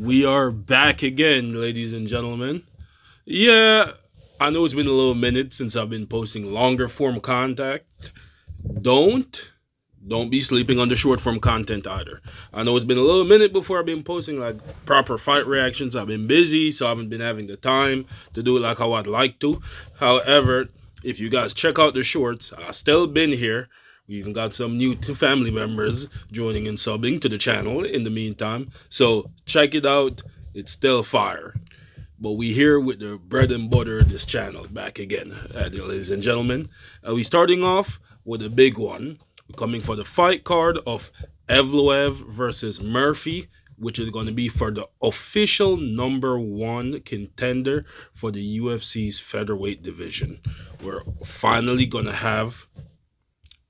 We are back again, ladies and gentlemen. Yeah, I know it's been a little minute since I've been posting longer form contact. Don't don't be sleeping on the short form content either. I know it's been a little minute before I've been posting like proper fight reactions. I've been busy, so I haven't been having the time to do it like how I'd like to. However, if you guys check out the shorts, I still been here. We even got some new family members joining and subbing to the channel in the meantime. So check it out. It's still fire. But we here with the bread and butter of this channel back again, ladies and gentlemen. We starting off with a big one. We're coming for the fight card of Evloev versus Murphy, which is going to be for the official #1 contender for the UFC's featherweight division. We're finally going to have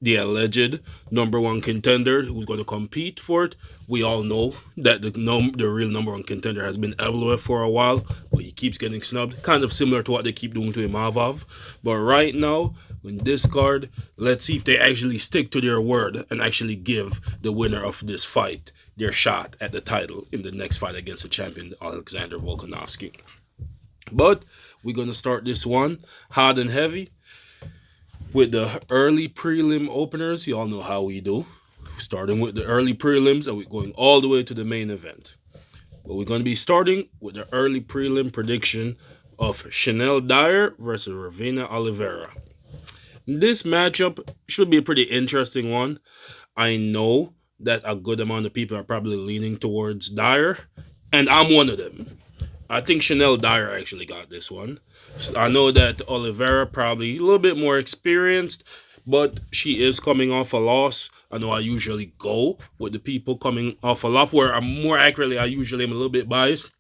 the alleged #1 contender who's going to compete for it. We all know that the real #1 contender has been Evloev for a while, but he keeps getting snubbed, kind of similar to what they keep doing to Imavov. But right now, in this card, let's see if they actually stick to their word and actually give the winner of this fight their shot at the title in the next fight against the champion, Alexander Volkanovski. But we're going to start this one hot and heavy with the early prelim openers. You all know how we do. Starting with the early prelims and we're going all the way to the main event. But we're going to be starting with the early prelim prediction of Chanel Dyer versus Ravina Oliveira. This matchup should be a pretty interesting one. I know that a good amount of people are probably leaning towards Dyer, and I'm one of them. I think Chanel Dyer actually got this one. I know that Oliveira probably a little bit more experienced, but she is coming off a loss. I know I usually go with the people coming off a loss, where I'm more accurately, I usually am a little bit biased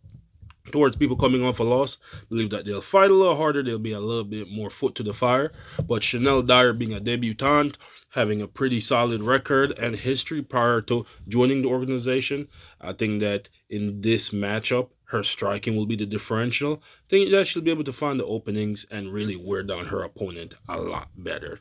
towards people coming off a loss. Believe that they'll fight a little harder, they'll be a little bit more foot to the fire. But Chanel Dyer being a debutante, having a pretty solid record and history prior to joining the organization, I think that in this matchup, her striking will be the differential. I think that she'll be able to find the openings and really wear down her opponent a lot better.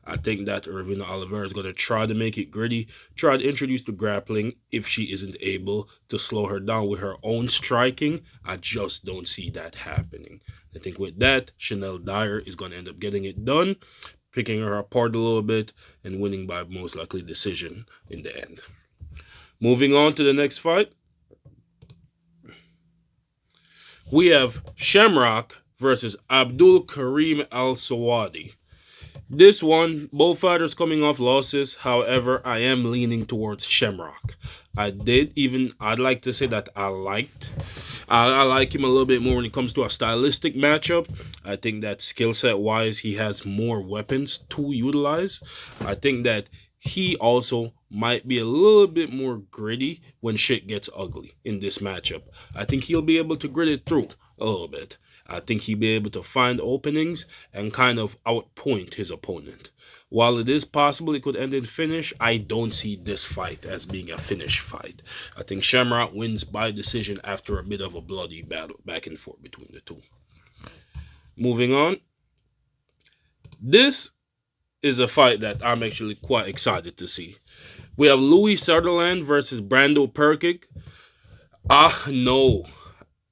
I think that Ravina Oliveira is going to try to make it gritty, try to introduce the grappling. If she isn't able to slow her down with her own striking, I just don't see that happening. I think with that, Chanel Dyer is going to end up getting it done, picking her apart a little bit, and winning by most likely decision in the end. Moving on to the next fight, we have Shamrock versus Abdul Karim Al-Sawadi. This one, both fighters coming off losses. However, I am leaning towards Shamrock. I'd like to say that I like him a little bit more when it comes to a stylistic matchup. I think that skill set wise, he has more weapons to utilize. I think that he also might be a little bit more gritty when shit gets ugly in this matchup. I think he'll be able to grit it through a little bit. I think he'll be able to find openings and kind of outpoint his opponent. While it is possible it could end in finish, I don't see this fight as being a finish fight. I think Shamrock wins by decision after a bit of a bloody battle back and forth between the two. Moving on. This is a fight that I'm actually quite excited to see. We have Louis Sutherland versus Brando Perkic. No.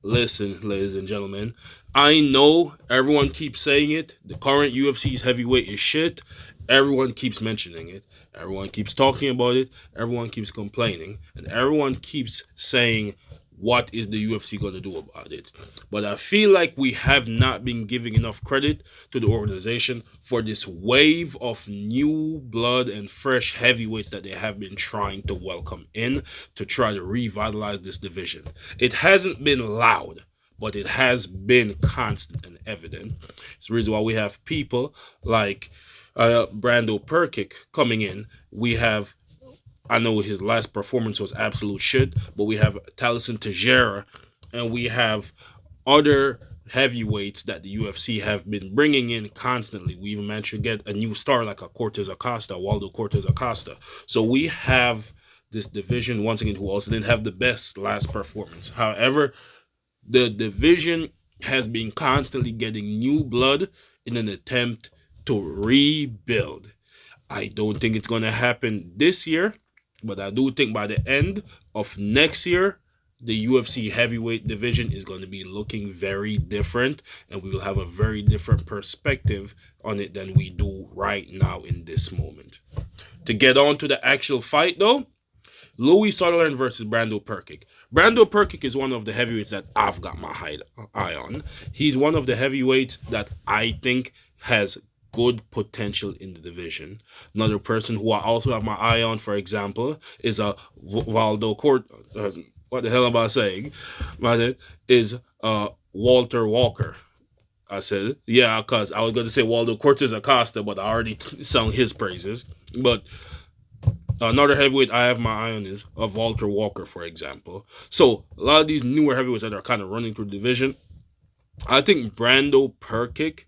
Listen, ladies and gentlemen. I know everyone keeps saying it. The current UFC's heavyweight is shit. Everyone keeps mentioning it. Everyone keeps talking about it. Everyone keeps complaining. And everyone keeps saying, what is the UFC going to do about it? But I feel like we have not been giving enough credit to the organization for this wave of new blood and fresh heavyweights that they have been trying to welcome in to try to revitalize this division. It hasn't been loud, but it has been constant and evident. It's the reason why we have people like Brando Perkic coming in. We have, I know his last performance was absolute shit, but we have Talison Teixeira, and we have other heavyweights that the UFC have been bringing in constantly. We even managed to get a new star like a Waldo Cortez Acosta. So we have this division, once again, who also didn't have the best last performance. However, the division has been constantly getting new blood in an attempt to rebuild. I don't think it's going to happen this year, but I do think by the end of next year, the UFC heavyweight division is going to be looking very different, and we will have a very different perspective on it than we do right now in this moment. To get on to the actual fight, though, Louis Sutherland versus Brando Perkic. Brando Perkic is one of the heavyweights that I've got my eye on. He's one of the heavyweights that I think has good potential in the division. Another person who I also have my eye on, for example, is a Valdo Court. What the hell am I saying? Man, is Walter Walker. I said, yeah, because I was going to say Waldo Cortez Acosta, but I already sung his praises. But another heavyweight I have my eye on is of Walter Walker, for example. So a lot of these newer heavyweights that are kind of running through the division, I think Brando Perkic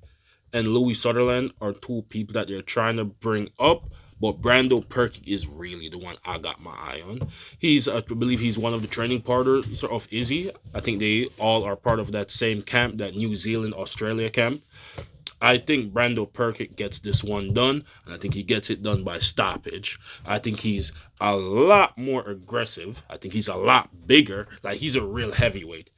and Louis Sutherland are two people that they're trying to bring up. But Brando Perkic is really the one I got my eye on. I believe he's one of the training partners of Izzy. I think they all are part of that same camp, that New Zealand, Australia camp. I think Brando Perkic gets this one done, and I think he gets it done by stoppage. I think he's a lot more aggressive. I think he's a lot bigger. Like, he's a real heavyweight.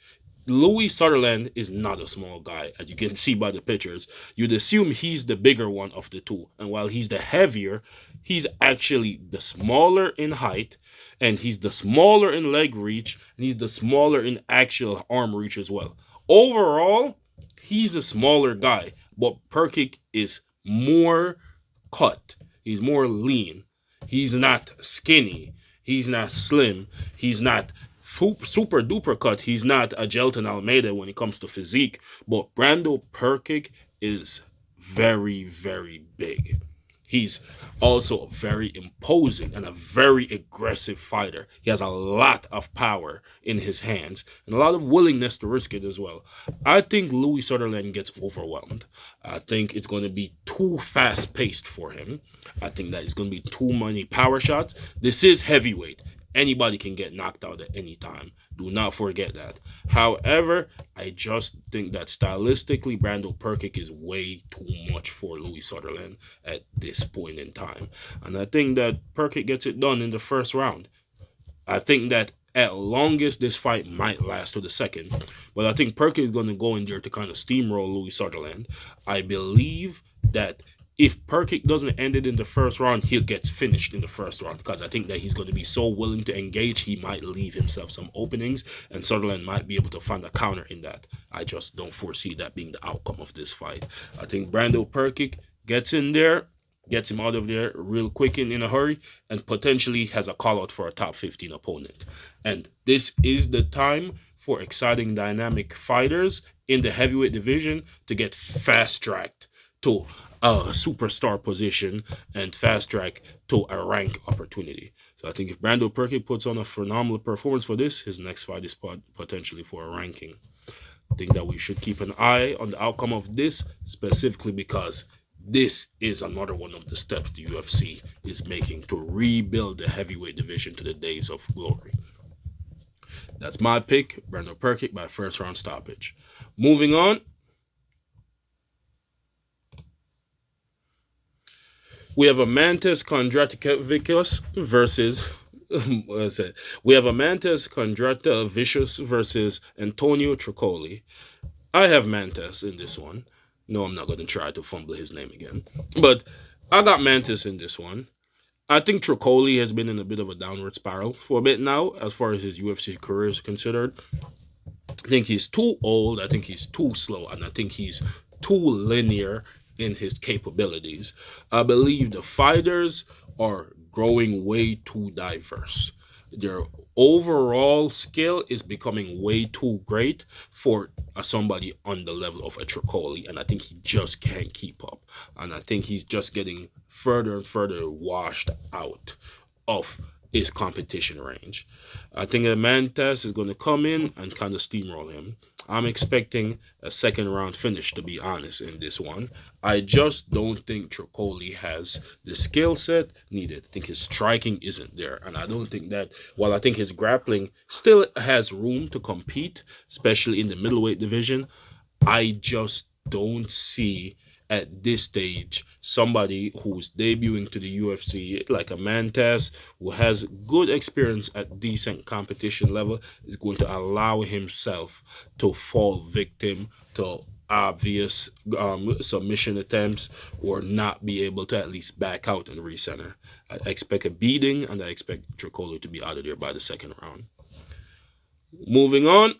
Louis Sutherland is not a small guy, as you can see by the pictures. You'd assume he's the bigger one of the two. And while he's the heavier, he's actually the smaller in height, and he's the smaller in leg reach, and he's the smaller in actual arm reach as well. Overall, he's a smaller guy, but Perkic is more cut. He's more lean. He's not skinny. He's not slim. He's not super duper cut. He's not a Gelton Almeida when it comes to physique, but Brando Perkic is very, very big. He's also very imposing and a very aggressive fighter. He has a lot of power in his hands and a lot of willingness to risk it as well. I think Louis Sutherland gets overwhelmed. I think it's going to be too fast-paced for him. I think that it's going to be too many power shots. This is heavyweight. Anybody can get knocked out at any time. Do not forget that. However, I just think that stylistically, Brando Perkic is way too much for Louis Sutherland at this point in time. And I think that Perkic gets it done in the first round. I think that at longest, this fight might last to the second. But I think Perkic is going to go in there to kind of steamroll Louis Sutherland. I believe that if Perkic doesn't end it in the first round, he gets finished in the first round, because I think that he's going to be so willing to engage, he might leave himself some openings, and Sutherland might be able to find a counter in that. I just don't foresee that being the outcome of this fight. I think Brando Perkic gets in there, gets him out of there real quick in a hurry, and potentially has a call out for a top 15 opponent. And this is the time for exciting, dynamic fighters in the heavyweight division to get fast-tracked to a superstar position and fast track to a rank opportunity. So I think if Brando Perkic puts on a phenomenal performance for this, his next fight is potentially for a ranking. I think that we should keep an eye on the outcome of this, specifically because this is another one of the steps the UFC is making to rebuild the heavyweight division to the days of glory. That's my pick, Brando Perkic by first round stoppage. Moving on, we have a Mantis Kondratikavicius versus we have a Mantis Kondratikavicius versus Antonio Tricoli. I have Mantis in this one. No, I'm not going to try to fumble his name again. But I got Mantis in this one. I think Tricoli has been in a bit of a downward spiral for a bit now, as far as his UFC career is considered. I think he's too old. I think he's too slow. And I think he's too linear in his capabilities. I believe the fighters are growing way too diverse. Their overall skill is becoming way too great for somebody on the level of a Tricoli, and I think he just can't keep up. And I think he's just getting further and further washed out of his competition range. I think Mantas is going to come in and kind of steamroll him. I'm expecting a second round finish, to be honest, in this one. I just don't think Tricoli has the skill set needed. I think his striking isn't there. And I don't think that, while I think his grappling still has room to compete, especially in the middleweight division, I just don't see at this stage, somebody who's debuting to the UFC, like a Mantas, who has good experience at decent competition level, is going to allow himself to fall victim to obvious submission attempts or not be able to at least back out and recenter. I expect a beating, and I expect Tricolo to be out of there by the second round. Moving on,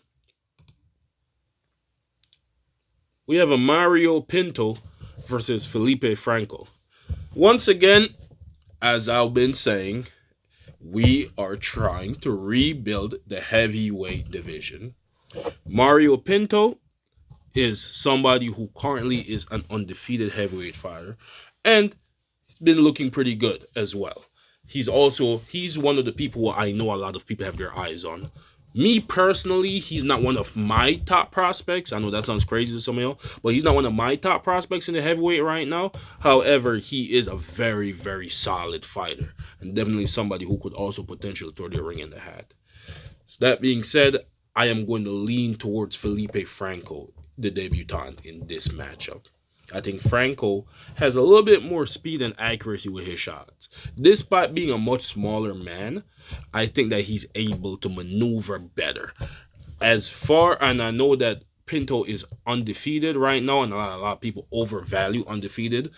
we have a Mario Pinto versus Felipe Franco. Once again, as I've been saying, we are trying to rebuild the heavyweight division. Mario Pinto is somebody who currently is an undefeated heavyweight fighter, and he's been looking pretty good as well. He's one of the people I know a lot of people have their eyes on. Me personally, he's not one of my top prospects. I know that sounds crazy to some of y'all, but he's not one of my top prospects in the heavyweight right now. However, he is a very, very solid fighter, and definitely somebody who could also potentially throw their ring in the hat. So that being said, I am going to lean towards Felipe Franco, the debutant, in this matchup. I think Franco has a little bit more speed and accuracy with his shots. Despite being a much smaller man, I think that he's able to maneuver better. And I know that Pinto is undefeated right now, and a lot of people overvalue undefeated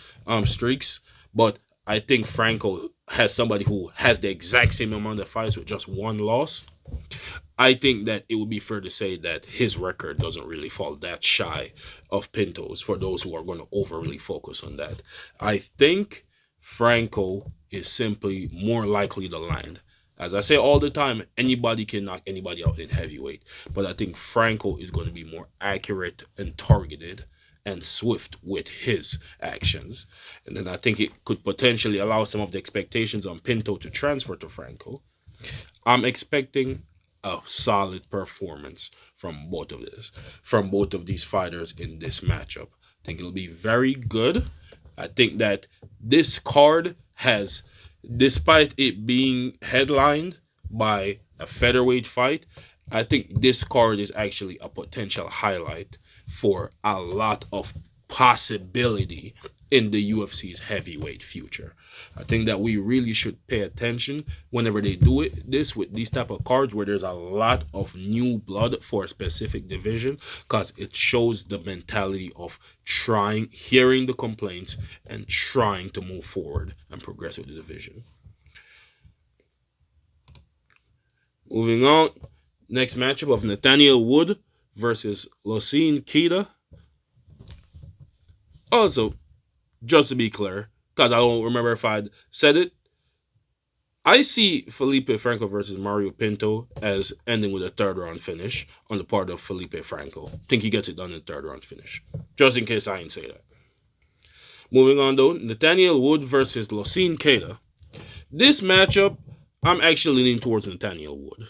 streaks, but I think Franco has somebody who has the exact same amount of fights with just one loss. I think that it would be fair to say that his record doesn't really fall that shy of Pinto's for those who are going to overly focus on that. I think Franco is simply more likely to land. As I say all the time, anybody can knock anybody out in heavyweight, but I think Franco is going to be more accurate and targeted and swift with his actions. And then I think it could potentially allow some of the expectations on Pinto to transfer to Franco. I'm expecting a solid performance from both of these fighters in this matchup. I think it'll be very good. I think that this card has, despite it being headlined by a featherweight fight, I think this card is actually a potential highlight for a lot of possibility in the UFC's heavyweight future. I think that we really should pay attention whenever they do this with these type of cards where there's a lot of new blood for a specific division, because it shows the mentality of hearing the complaints and trying to move forward and progress with the division. Moving on, next matchup of Nathaniel Wood versus Losine Kita. Also, just to be clear, because I don't remember if I said it, I see Felipe Franco versus Mario Pinto as ending with a third round finish on the part of Felipe Franco. I think he gets it done in the third round finish, just in case I didn't say that. Moving on though, Nathaniel Wood versus Losine Keita. This matchup, I'm actually leaning towards Nathaniel Wood.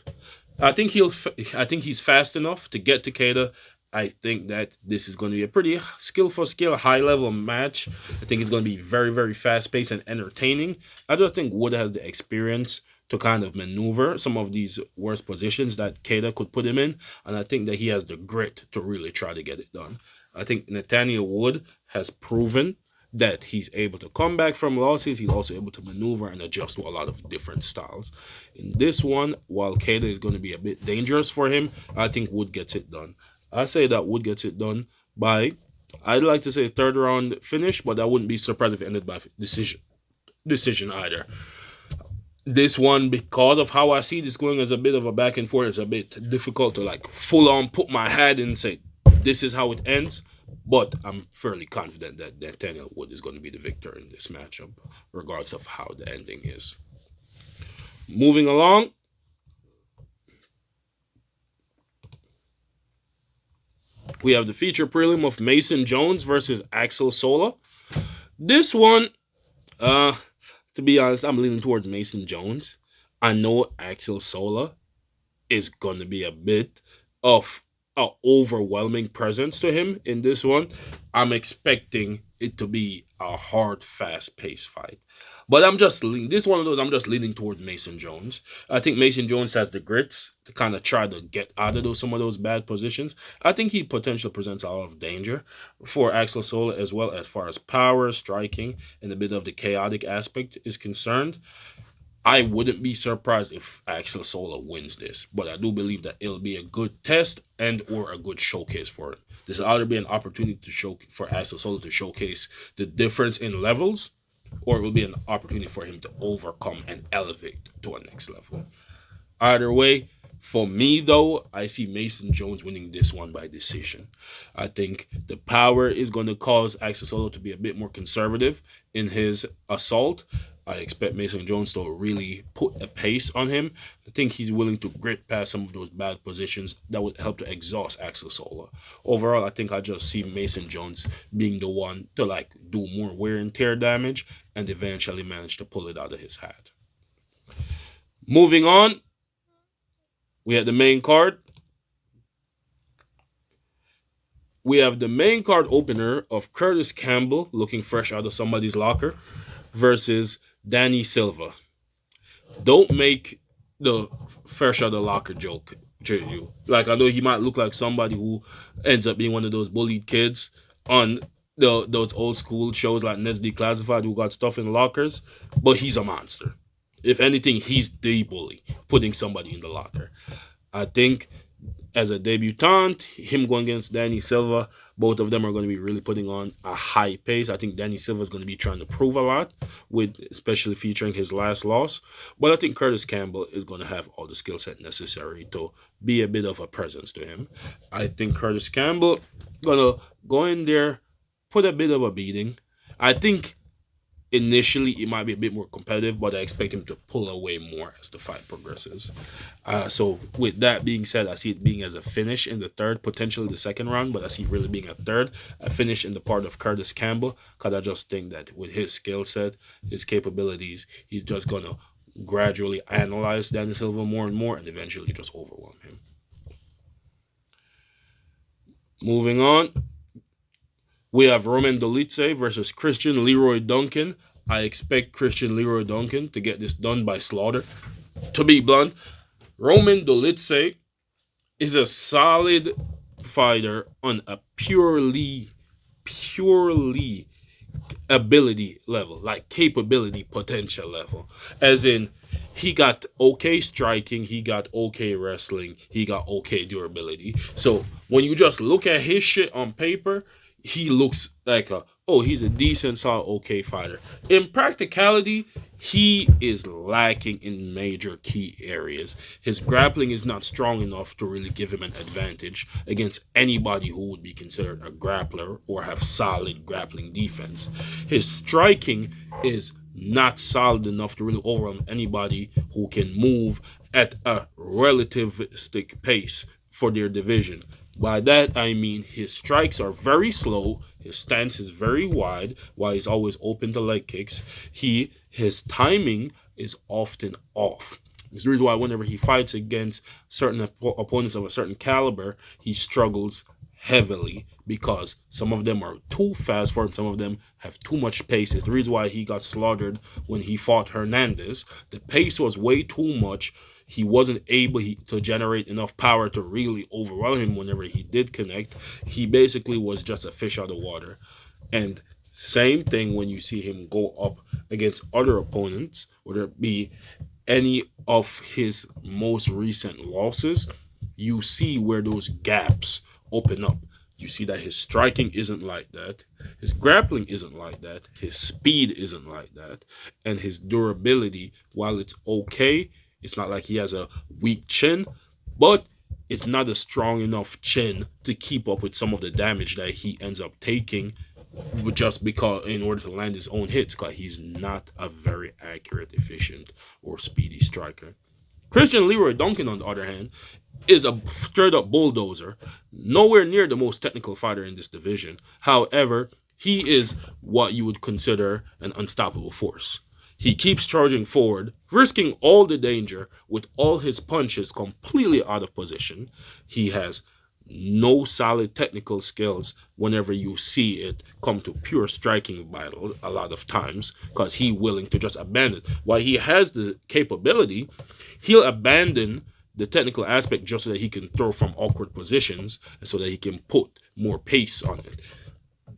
I think he's fast enough to get to Keita. I think that this is going to be a pretty high-level match. I think it's going to be very, very fast-paced and entertaining. I just think Wood has the experience to kind of maneuver some of these worst positions that Keita could put him in, and I think that he has the grit to really try to get it done. I think Nathaniel Wood has proven that he's able to come back from losses. He's also able to maneuver and adjust to a lot of different styles. In this one, while Keita is going to be a bit dangerous for him, I think Wood gets it done. I say that Wood gets it done by, I'd like to say third round finish, but I wouldn't be surprised if it ended by decision either. This one, because of how I see this going as a bit of a back and forth, it's a bit difficult to like full on put my head in and say, this is how it ends. But I'm fairly confident that Nathaniel Wood is going to be the victor in this matchup, regardless of how the ending is. Moving along, we have the feature prelim of Mason Jones versus Axel Sola. This one, to be honest, I'm leaning towards Mason Jones. I know Axel Sola is going to be a bit of an overwhelming presence to him in this one. I'm expecting it to be a hard, fast-paced fight. But this is one of those, I'm just leaning towards Mason Jones. I think Mason Jones has the grits to kind of try to get out of some of those bad positions. I think he potentially presents a lot of danger for Axel Sola as well as far as power, striking, and a bit of the chaotic aspect is concerned. I wouldn't be surprised if Axel Sola wins this, but I do believe that it'll be a good test and or a good showcase for him. This will either be an opportunity to show for Axel Sola to showcase the difference in levels, or it will be an opportunity for him to overcome and elevate to a next level. Either way, for me though, I see Mason Jones winning this one by decision. I think the power is going to cause Axel Solo to be a bit more conservative in his assault. I expect Mason Jones to really put a pace on him. I think he's willing to grit past some of those bad positions that would help to exhaust Axel Sola. Overall, I think I just see Mason Jones being the one to like do more wear and tear damage and eventually manage to pull it out of his hat. Moving on, we have the main card. We have the main card opener of Curtis Campbell looking fresh out of somebody's locker versus Danny Silva. Don't make the fresh out of the locker joke, you. Like, I know he might look like somebody who ends up being one of those bullied kids on those old school shows like Ned's Declassified who got stuff in lockers, but he's a monster. If anything, he's the bully, putting somebody in the locker. I think as a debutant, him going against Danny Silva, both of them are going to be really putting on a high pace. I think Danny Silva is going to be trying to prove a lot, with especially featuring his last loss. But I think Curtis Campbell is going to have all the skill set necessary to be a bit of a presence to him. I think Curtis Campbell going to go in there, put a bit of a beating. I think initially it might be a bit more competitive, but I expect him to pull away more as the fight progresses. So with that being said, I see it being as a finish in the third, potentially the second round, but I see it really being a finish in the part of Curtis Campbell, because I just think that with his skill set, his capabilities, he's just going to gradually analyze Danny Silva more and more and eventually just overwhelm him. Moving on, we have Roman Dolidze versus Christian Leroy Duncan. I expect Christian Leroy Duncan to get this done by slaughter. To be blunt, Roman Dolidze is a solid fighter on a purely ability level, like capability potential level. As in, he got okay striking, he got okay wrestling, he got okay durability. So when you just look at his shit on paper, he looks like he's a decent, solid, okay fighter. In practicality, he is lacking in major key areas. His grappling is not strong enough to really give him an advantage against anybody who would be considered a grappler or have solid grappling defense. His striking is not solid enough to really overwhelm anybody who can move at a relativistic pace for their division. By that, I mean his strikes are very slow, his stance is very wide, while he's always open to leg kicks. His timing is often off. It's the reason why whenever he fights against certain opponents of a certain caliber, he struggles heavily because some of them are too fast for him, some of them have too much pace. It's the reason why he got slaughtered when he fought Hernandez. The pace was way too much. He wasn't able to generate enough power to really overwhelm him whenever he did connect. He basically was just a fish out of water. And same thing when you see him go up against other opponents, whether it be any of his most recent losses, you see where those gaps open up. You see that his striking isn't like that, his grappling isn't like that, his speed isn't like that, and his durability, while it's okay, it's not like he has a weak chin, but it's not a strong enough chin to keep up with some of the damage that he ends up taking just because in order to land his own hits, because he's not a very accurate, efficient, or speedy striker. Christian Leroy Duncan, on the other hand, is a straight up bulldozer, nowhere near the most technical fighter in this division. However, he is what you would consider an unstoppable force. He keeps charging forward, risking all the danger with all his punches completely out of position. He has no solid technical skills whenever you see it come to pure striking battle a lot of times, because he willing to just abandon. While he has the capability, he'll abandon the technical aspect just so that he can throw from awkward positions and so that he can put more pace on it.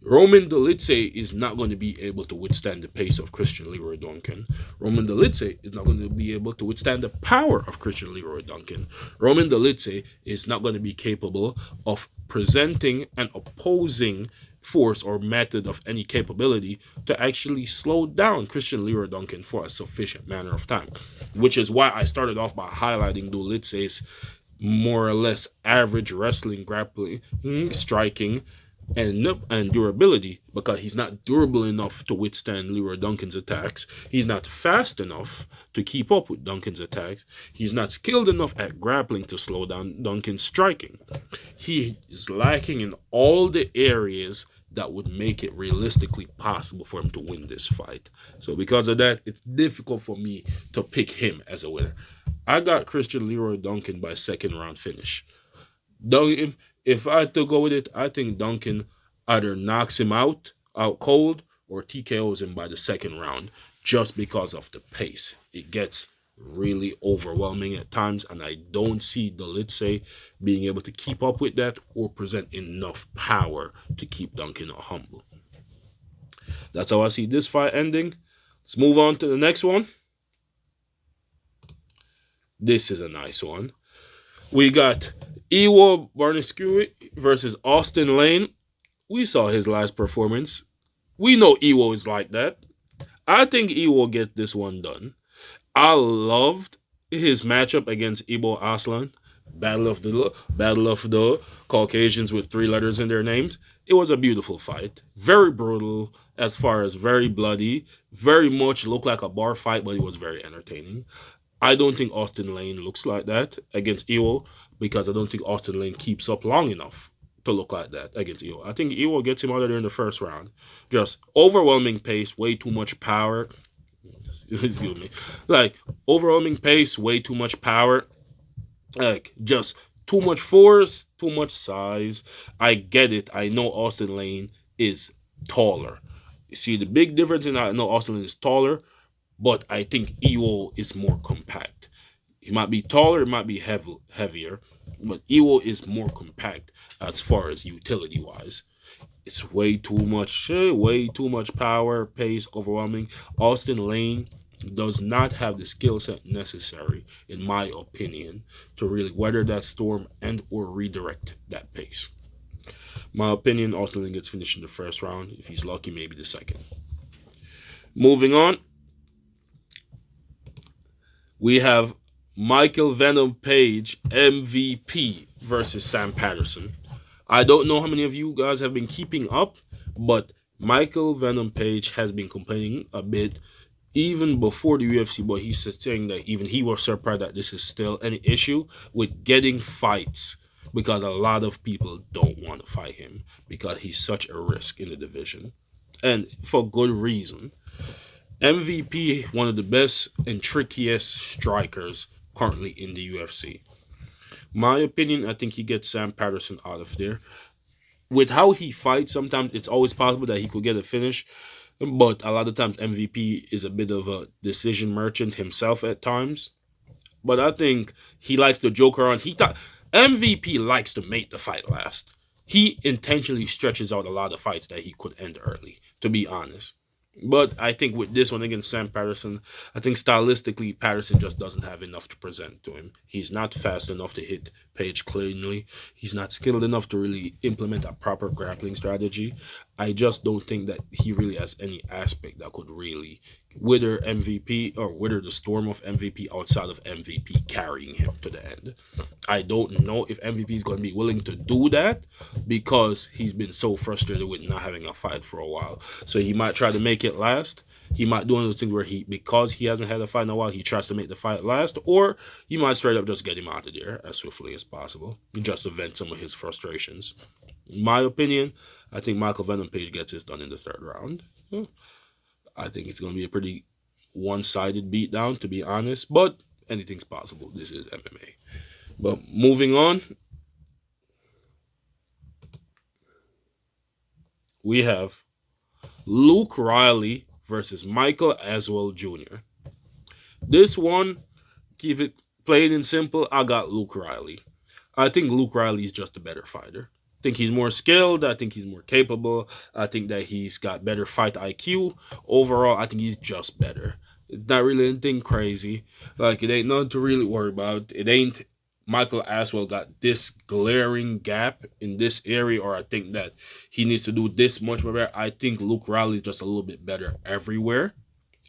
Roman Dolidze is not going to be able to withstand the pace of Christian Leroy Duncan. Roman Dolidze is not going to be able to withstand the power of Christian Leroy Duncan. Roman Dolidze is not going to be capable of presenting an opposing force or method of any capability to actually slow down Christian Leroy Duncan for a sufficient manner of time, which is why I started off by highlighting Dolidze's more or less average wrestling, grappling, striking, and durability, because he's not durable enough to withstand Leroy Duncan's attacks. He's not fast enough to keep up with Duncan's attacks. He's not skilled enough at grappling to slow down Duncan's striking. He is lacking in all the areas that would make it realistically possible for him to win this fight. So because of that, it's difficult for me to pick him as a winner. I got Christian Leroy Duncan by second round finish. Duncan, if I had to go with it, I think Duncan either knocks him out cold, or TKOs him by the second round, just because of the pace. It gets really overwhelming at times, and I don't see Dolidze being able to keep up with that or present enough power to keep Duncan humble. That's how I see this fight ending. Let's move on to the next one. This is a nice one. We got Iwo Barniskewit versus Austin Lane. We saw his last performance. We know Iwo is like that. I think Iwo get this one done. I loved his matchup against Ibo Aslan. Battle of the Caucasians with three letters in their names. It was a beautiful fight. Very brutal, as far as very bloody. Very much looked like a bar fight, but it was very entertaining. I don't think Austin Lane looks like that against Iwo, because I don't think Austin Lane keeps up long enough to look like that against Iwo. I think Iwo gets him out of there in the first round. Just overwhelming pace, way too much power. Excuse me. Like, overwhelming pace, way too much power. Like, just too much force, too much size. I get it. I know Austin Lane is taller. You see the big difference in I know Austin Lane is taller, but I think Iwo is more compact. He might be taller, it might be heavier, but Iwo is more compact as far as utility wise. It's way too much power, pace, overwhelming. Austin Lane does not have the skill set necessary, in my opinion, to really weather that storm and or redirect that pace. My opinion, Austin Lane gets finished in the first round. If he's lucky, maybe the second. Moving on, we have Michael Venom Page, MVP, versus Sam Patterson. I don't know how many of you guys have been keeping up, but Michael Venom Page has been complaining a bit even before the UFC, but he's saying that even he was surprised that this is still an issue with getting fights, because a lot of people don't want to fight him because he's such a risk in the division, and for good reason. MVP, one of the best and trickiest strikers currently in the UFC. My opinion, I think he gets Sam Patterson out of there. With how he fights, sometimes it's always possible that he could get a finish, but a lot of times MVP is a bit of a decision merchant himself at times. But I think he likes to joke around. He thought MVP likes to make the fight last. He intentionally stretches out a lot of fights that he could end early, to be honest. But I think with this one against Sam Patterson, I think stylistically Patterson just doesn't have enough to present to him. He's not fast enough to hit Page cleanly. He's not skilled enough to really implement a proper grappling strategy. I just don't think that he really has any aspect that could really wither MVP or wither the storm of MVP outside of MVP carrying him to the end. I don't know if MVP is going to be willing to do that, because he's been so frustrated with not having a fight for a while. So he might try to make it last. He might do one of those things where because he hasn't had a fight in a while, he tries to make the fight last, or he might straight up just get him out of there as swiftly as possible, just to vent some of his frustrations. In my opinion, I think Michael Venom Page gets this done in the third round. I think it's going to be a pretty one-sided beatdown, to be honest, but anything's possible. This is MMA. But moving on, we have Luke Riley versus Michael Aswell Jr. This one, keep it plain and simple, I got Luke Riley. I think Luke Riley is just a better fighter. I think he's more skilled. I think he's more capable. I think that he's got better fight IQ. Overall, I think he's just better. It's not really anything crazy. Like, it ain't nothing to really worry about. It ain't Michael Aswell got this glaring gap in this area, or I think that he needs to do this much more better. I think Luke Riley is just a little bit better everywhere.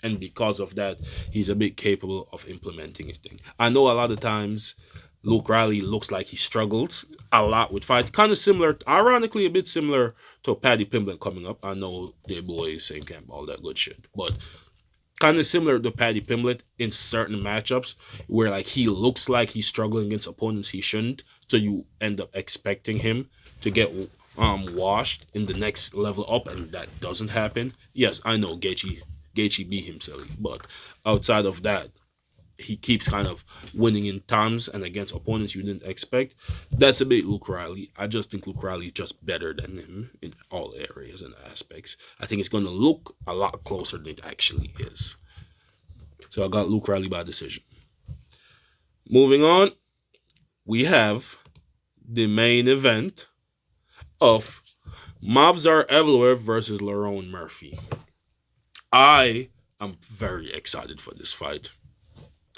And because of that, he's a bit capable of implementing his thing. I know a lot of times Luke Riley looks like he struggles a lot with fight. Kind of similar, ironically, a bit similar to Paddy Pimblett coming up. I know they're boys, same camp, all that good shit. But kind of similar to Paddy Pimblett in certain matchups where like he looks like he's struggling against opponents he shouldn't. So you end up expecting him to get washed in the next level up, and that doesn't happen. Yes, I know Gaethje beat him silly, but outside of that, he keeps kind of winning in times and against opponents you didn't expect. That's a bit Luke Riley. I just think Luke Riley is just better than him in all areas and aspects. I think it's going to look a lot closer than it actually is. So I got Luke Riley by decision. Moving on, we have the main event of Movsar Evloev versus Lerone Murphy. I am very excited for this fight.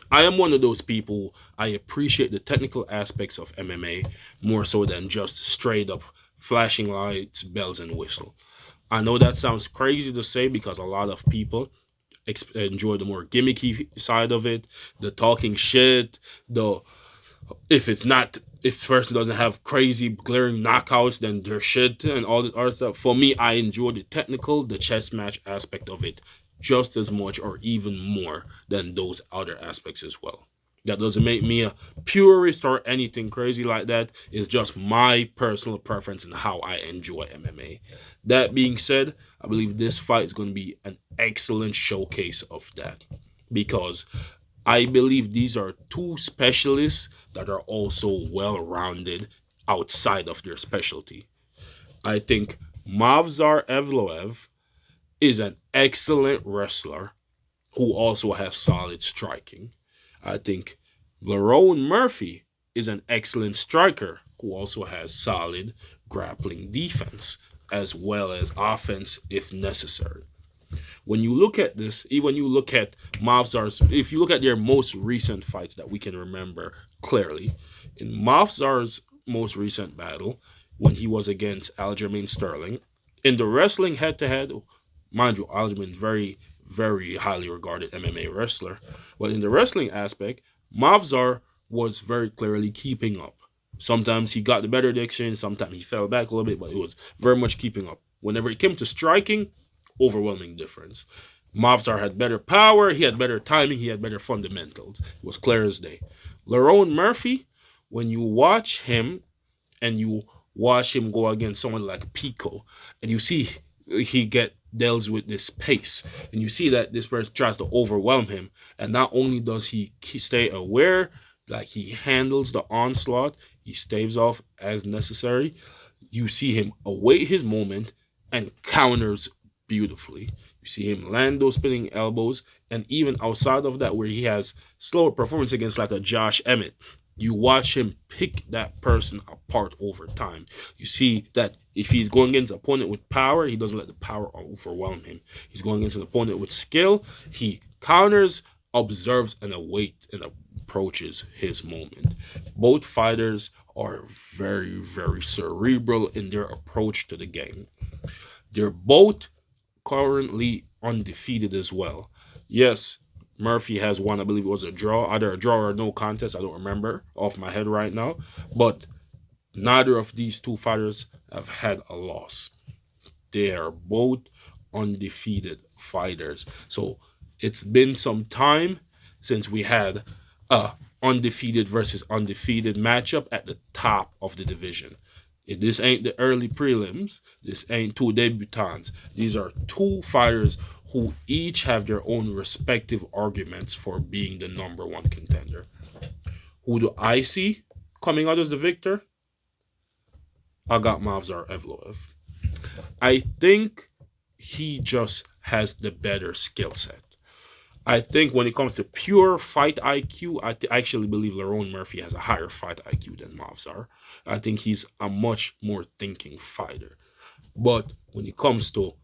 I am one of those people, I appreciate the technical aspects of MMA more so than just straight up flashing lights, bells, and whistle. I know that sounds crazy to say because a lot of people enjoy the more gimmicky side of it, the talking shit, the if the person doesn't have crazy glaring knockouts, then they're shit and all this other stuff. For me, I enjoy the technical, the chess match aspect of it just as much or even more than those other aspects as well. That doesn't make me a purist or anything crazy like that. It's just my personal preference and how I enjoy MMA. That being said, I believe this fight is going to be an excellent showcase of that because I believe these are two specialists that are also well-rounded outside of their specialty. I think Movsar Evloev is an excellent wrestler who also has solid striking. I think Lerone Murphy is an excellent striker who also has solid grappling defense as well as offense if necessary. When you look at this, even when you look at Movsar's, if you look at their most recent fights that we can remember clearly, in Movsar's most recent battle, when he was against Aljamain Sterling, in the wrestling head-to-head, mind you, Aljamain very, very highly regarded MMA wrestler, but in the wrestling aspect, Movsar was very clearly keeping up. Sometimes he got the better of the exchange, sometimes he fell back a little bit, but it was very much keeping up. Whenever it came to striking, overwhelming difference. Movsar had better power, he had better timing, he had better fundamentals. It was clear as day. Lerone Murphy, when you watch him and you watch him go against someone like Pico, and you see he deals with this pace, and you see that this person tries to overwhelm him, and not only does he stay aware, like he handles the onslaught, he staves off as necessary. You see him await his moment and counters beautifully. You see him land those spinning elbows, and even outside of that, where he has slower performance against like a Josh Emmett, you watch him pick that person apart over time. You see that if he's going against an opponent with power, he doesn't let the power overwhelm him. He's going against an opponent with skill, he counters, observes, and awaits and approaches his moment. Both fighters are very, very cerebral in their approach to the game. They're both currently undefeated as well. Yes, Murphy has won, I believe it was a draw, either a draw or no contest. I don't remember off my head right now. But neither of these two fighters have had a loss. They are both undefeated fighters. So it's been some time since we had a undefeated versus undefeated matchup at the top of the division. This ain't the early prelims. This ain't two debutants. These are two fighters who each have their own respective arguments for being the number one contender. Who do I see coming out as the victor? I got Movsar Evloev. I think he just has the better skill set. I think when it comes to pure fight IQ, I actually believe Lerone Murphy has a higher fight IQ than Mavzar. I think he's a much more thinking fighter. But when it comes to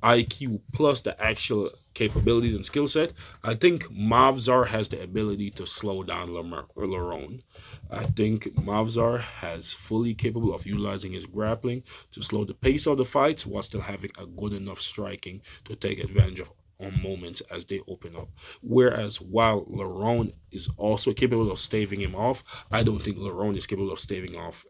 IQ plus the actual capabilities and skill set, I think Mavzar has the ability to slow down Lerone. I think Mavzar has fully capable of utilizing his grappling to slow the pace of the fights while still having a good enough striking to take advantage of on moments as they open up. Whereas while Lerone is also capable of staving him off, I don't think Lerone is capable of staving off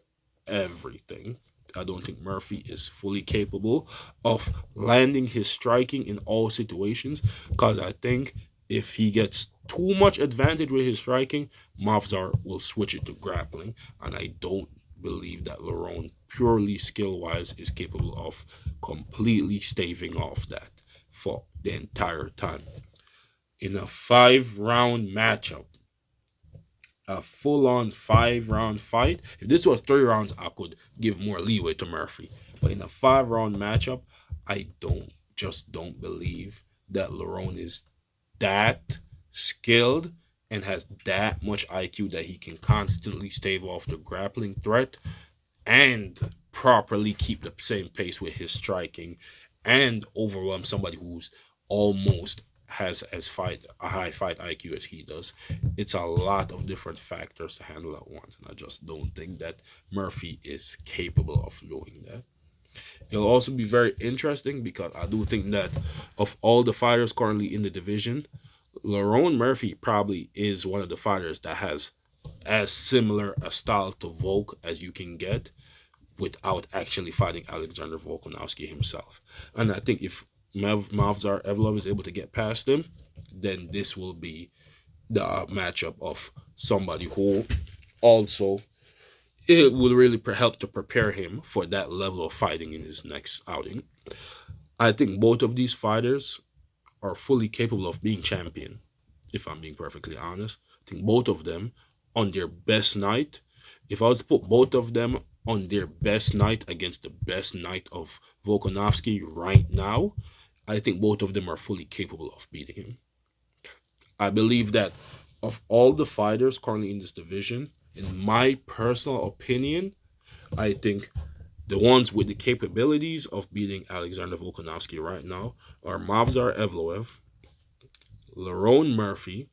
everything. I don't think Murphy is fully capable of landing his striking in all situations because I think if he gets too much advantage with his striking, Mavzar will switch it to grappling, and I don't believe that Lerone, purely skill wise, is capable of completely staving off that for the entire time. In a 5 round matchup, a full on 5 round fight. If this was 3 rounds, I could give more leeway to Murphy. But in a 5 round matchup, I don't believe that Lerone is that skilled and has that much IQ that he can constantly stave off the grappling threat and properly keep the same pace with his striking and overwhelm somebody who's almost has as fight a high fight IQ as he does. It's a lot of different factors to handle at once, and I just don't think that Murphy is capable of doing that. It'll also be very interesting because I do think that of all the fighters currently in the division, Lerone Murphy probably is one of the fighters that has as similar a style to Volk as you can get without actually fighting Alexander Volkanovski himself. And I think if Mavzar Evloev is able to get past him, then this will be the matchup of somebody who also it will really help to prepare him for that level of fighting in his next outing. I think both of these fighters are fully capable of being champion, if I'm being perfectly honest. I think both of them on their best night, if I was to put both of them on their best night against the best night of Volkanovski right now, I think both of them are fully capable of beating him. I believe that of all the fighters currently in this division, in my personal opinion, I think the ones with the capabilities of beating Alexander Volkanovski right now are Mavzar Evloev, Lerone Murphy,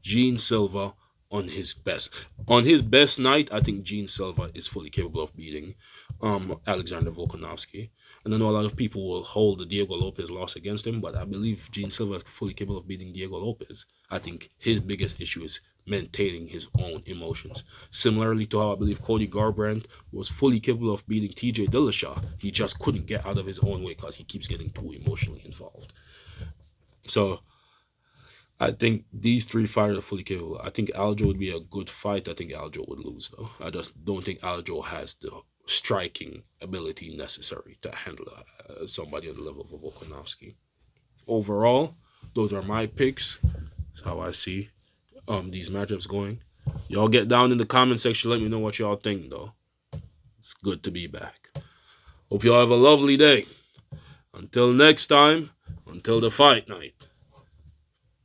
Gene Silva on his best. On his best night, I think Gene Silva is fully capable of beating Alexander Volkanovski. And I know a lot of people will hold the Diego Lopez loss against him, but I believe Gene Silva is fully capable of beating Diego Lopez. I think his biggest issue is maintaining his own emotions. Similarly to how I believe Cody Garbrandt was fully capable of beating TJ Dillashaw. He just couldn't get out of his own way because he keeps getting too emotionally involved. So I think these three fighters are fully capable. I think Aljo would be a good fight. I think Aljo would lose, though. I just don't think Aljo has the striking ability necessary to handle somebody on the level of Volkanovski. Overall, those are my picks. That's how I see these matchups going. Y'all get down in the comment section. Let me know what y'all think, though. It's good to be back. Hope y'all have a lovely day. Until next time, until the fight night.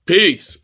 Peace.